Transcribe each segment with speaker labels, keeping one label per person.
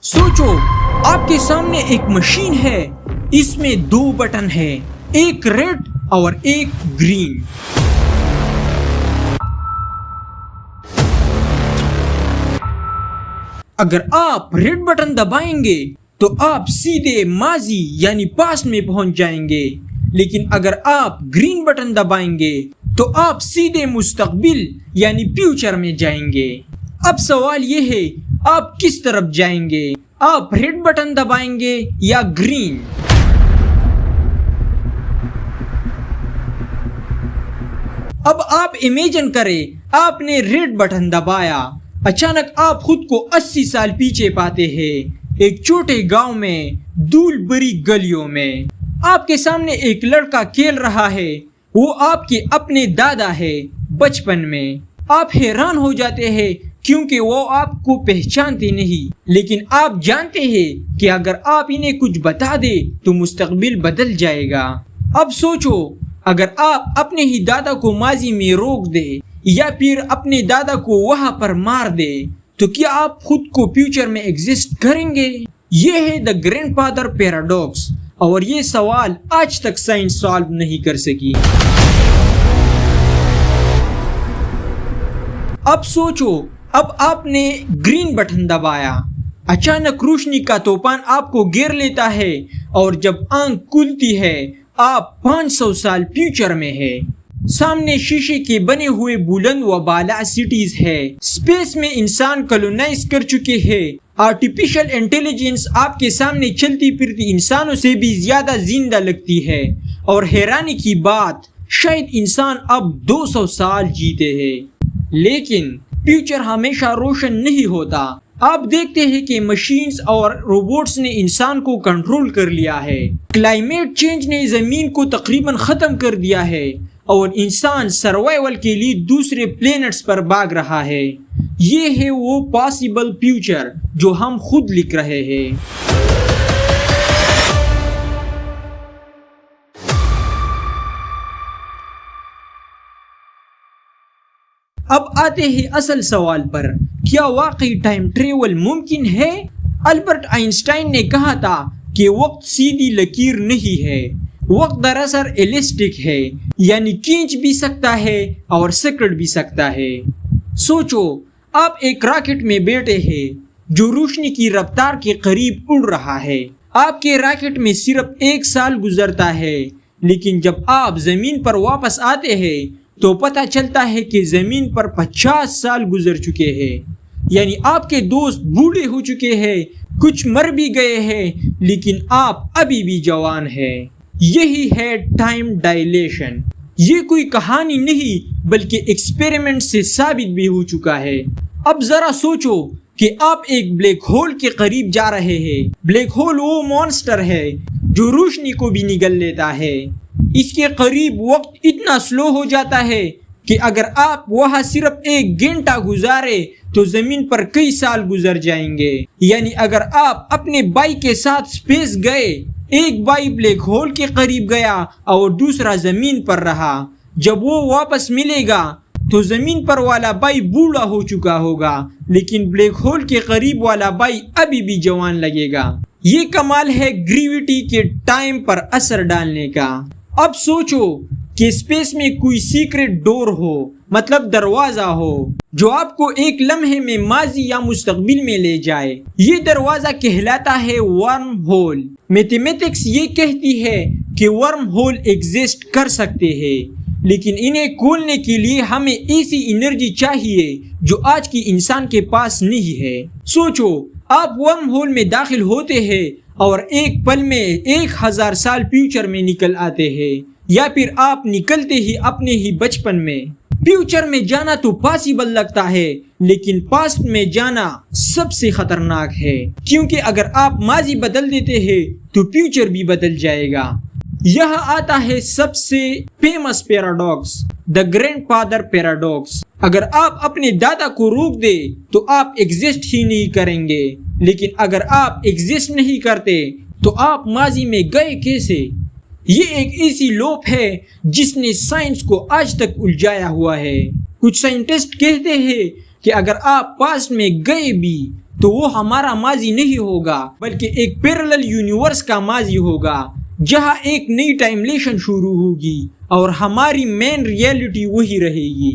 Speaker 1: سوچو آپ کے سامنے ایک مشین ہے، اس میں 2 بٹن ہے، ایک ریڈ اور ایک گرین۔ اگر آپ ریڈ بٹن دبائیں گے تو آپ سیدھے ماضی یعنی پاسٹ میں پہنچ جائیں گے، لیکن اگر آپ گرین بٹن دبائیں گے تو آپ سیدھے مستقبل یعنی فیوچر میں جائیں گے۔ اب سوال یہ ہے آپ کس طرف جائیں گے؟ آپ ریڈ بٹن دبائیں گے یا گرین؟ اب آپ امیجن کریں آپ نے ریڈ بٹن دبایا، اچانک آپ خود کو 80 سال پیچھے پاتے ہیں، ایک چھوٹے گاؤں میں، دھول بھری گلیوں میں۔ آپ کے سامنے ایک لڑکا کھیل رہا ہے، وہ آپ کے اپنے دادا ہے بچپن میں۔ آپ حیران ہو جاتے ہیں کیونکہ وہ آپ کو پہچانتے نہیں، لیکن آپ جانتے ہیں کہ اگر آپ انہیں کچھ بتا دیں تو مستقبل بدل جائے گا۔ اب سوچو اگر آپ اپنے ہی دادا کو ماضی میں روک دیں یا پھر اپنے دادا کو وہاں پر مار دیں تو کیا آپ خود کو فیوچر میں ایگزسٹ کریں گے؟ یہ ہے دا گرینڈ فادر پیراڈاکس، اور یہ سوال آج تک سائنس سالو نہیں کر سکی۔ اب سوچو اب آپ نے گرین بٹن دبایا، اچانک روشنی کا طوفان آپ کو گھیر لیتا ہے، اور جب آنکھ کھلتی ہے آپ 500 سال فیوچر میں ہے۔ سامنے شیشے کے بنے ہوئے بلند و بالا سٹیز ہے، اسپیس میں انسان کولونائز کر چکے ہیں، آرٹیفیشل انٹیلیجنس آپ کے سامنے چلتی پھرتی انسانوں سے بھی زیادہ زندہ لگتی ہے، اور حیرانی کی بات شاید انسان اب 200 سال جیتے ہیں۔ لیکن فیوچر ہمیشہ روشن نہیں ہوتا۔ آپ دیکھتے ہیں کہ مشینز اور روبوٹس نے انسان کو کنٹرول کر لیا ہے، کلائمیٹ چینج نے زمین کو تقریباً ختم کر دیا ہے، اور انسان سروائیول کے لیے دوسرے پلینٹس پر بھاگ رہا ہے۔ یہ ہے وہ پاسبل فیوچر جو ہم خود لکھ رہے ہیں۔ اب آتے ہیں اصل سوال پر، کیا واقعی ٹائم ٹریول ممکن ہے؟ البرٹ آئنسٹائن نے کہا تھا کہ وقت سیدھی لکیر نہیں ہے، وقت دراصل الاسٹک ہے، یعنی کھینچ بھی سکتا ہے اور سکڑ بھی سکتا ہے۔ سوچو آپ ایک راکٹ میں بیٹھے ہیں جو روشنی کی رفتار کے قریب اڑ رہا ہے، آپ کے راکٹ میں صرف 1 سال گزرتا ہے، لیکن جب آپ زمین پر واپس آتے ہیں تو پتہ چلتا ہے کہ زمین پر 50 سال گزر چکے ہیں، یعنی آپ کے دوست بوڑھے ہو چکے ہیں، کچھ مر بھی گئے ہیں، لیکن آپ ابھی بھی جوان ہیں۔ یہی ہے ٹائم ڈائلیشن۔ یہ کوئی کہانی نہیں بلکہ ایکسپیریمنٹ سے ثابت بھی ہو چکا ہے۔ اب ذرا سوچو کہ آپ ایک بلیک ہول کے قریب جا رہے ہیں۔ بلیک ہول وہ مانسٹر ہے جو روشنی کو بھی نگل لیتا ہے۔ اس کے قریب وقت اتنا سلو ہو جاتا ہے کہ اگر آپ وہاں صرف 1 گھنٹہ گزارے تو زمین پر کئی سال گزر جائیں گے۔ یعنی اگر آپ اپنے بھائی کے ساتھ اسپیس گئے، ایک بھائی بلیک ہول کے قریب گیا اور دوسرا زمین پر رہا، جب وہ واپس ملے گا تو زمین پر والا بھائی بوڑھا ہو چکا ہوگا، لیکن بلیک ہول کے قریب والا بھائی ابھی بھی جوان لگے گا۔ یہ کمال ہے گریویٹی کے ٹائم پر اثر ڈالنے کا۔ اب سوچو کہ اسپیس میں کوئی سیکرٹ ڈور ہو، مطلب دروازہ ہو جو آپ کو ایک لمحے میں ماضی یا مستقبل میں لے جائے۔ یہ دروازہ کہلاتا ہے ورم ہول۔ میتھمیٹکس یہ کہتی ہے کہ ورم ہول ایگزسٹ کر سکتے ہیں، لیکن انہیں کھولنے کے لیے ہمیں ایسی انرجی چاہیے جو آج کی انسان کے پاس نہیں ہے۔ سوچو آپ ورم ہول میں داخل ہوتے ہیں اور ایک پل میں 1000 سال فیوچر میں نکل آتے ہیں، یا پھر آپ نکلتے ہی اپنے ہی بچپن میں۔ فیوچر میں جانا تو پاسبل لگتا ہے، لیکن پاسٹ میں جانا سب سے خطرناک ہے، کیونکہ اگر آپ ماضی بدل دیتے ہیں تو فیوچر بھی بدل جائے گا۔ یہاں آتا ہے سب سے famous paradox, the grand father paradox. اگر آپ اپنے دادا کو روک دیں تو آپ ایگزسٹ ہی نہیں کریں گے، لیکن اگر آپ ایگزسٹ نہیں کرتے تو آپ ماضی میں گئے کیسے؟ یہ ایک ایسی لوپ ہے جس نے سائنس کو آج تک الجھایا ہوا ہے۔ کچھ سائنٹسٹ کہتے ہیں کہ اگر آپ پاسٹ میں گئے بھی تو وہ ہمارا ماضی نہیں ہوگا بلکہ ایک پیرلل یونیورس کا ماضی ہوگا جہاں ایک نئی ٹائم لیشن شروع ہوگی اور ہماری مین ریئلٹی وہی رہے گی.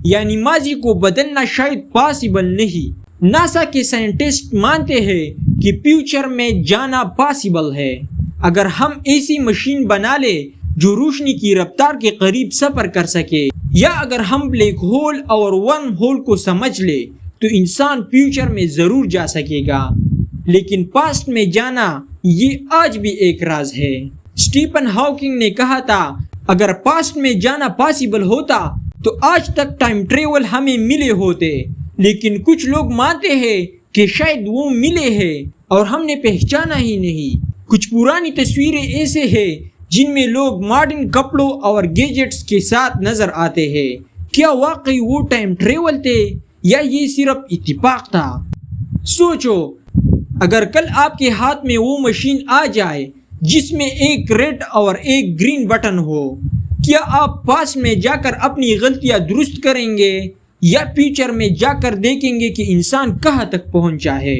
Speaker 1: یعنی ماضی کو بدلنا شاید پاسبل نہیں. ناسا کے سائنٹسٹ مانتے ہیں کہ فیوچر میں جانا پاسبل ہے. اگر ہم ایسی مشین بنا لے جو روشنی کی رفتار کے قریب سفر کر سکے، یا اگر ہم بلیک ہول اور ورم ہول کو سمجھ لے تو انسان فیوچر میں ضرور جا سکے گا. لیکن پاسٹ میں جانا یہ آج بھی ایک راز ہے. اسٹیفن ہاکنگ نے کہا تھا اگر پاسٹ میں جانا پاسبل ہوتا تو آج تک ٹائم ٹریول ہمیں ملے ہوتے. لیکن کچھ لوگ مانتے ہیں کہ شاید وہ ملے ہیں اور ہم نے پہچانا ہی نہیں. کچھ پرانی تصویریں ایسے ہیں جن میں لوگ ماڈرن کپڑوں اور گیجٹس کے ساتھ نظر آتے ہیں. کیا واقعی وہ ٹائم ٹریول تھے یا یہ صرف اتفاق تھا؟ سوچو، اگر کل آپ کے ہاتھ میں وہ مشین آ جائے جس میں ایک ریڈ اور ایک گرین بٹن ہو، کیا آپ پاس میں جا کر اپنی غلطیاں درست کریں گے یا فیوچر میں جا کر دیکھیں گے کہ انسان کہاں تک پہنچا ہے؟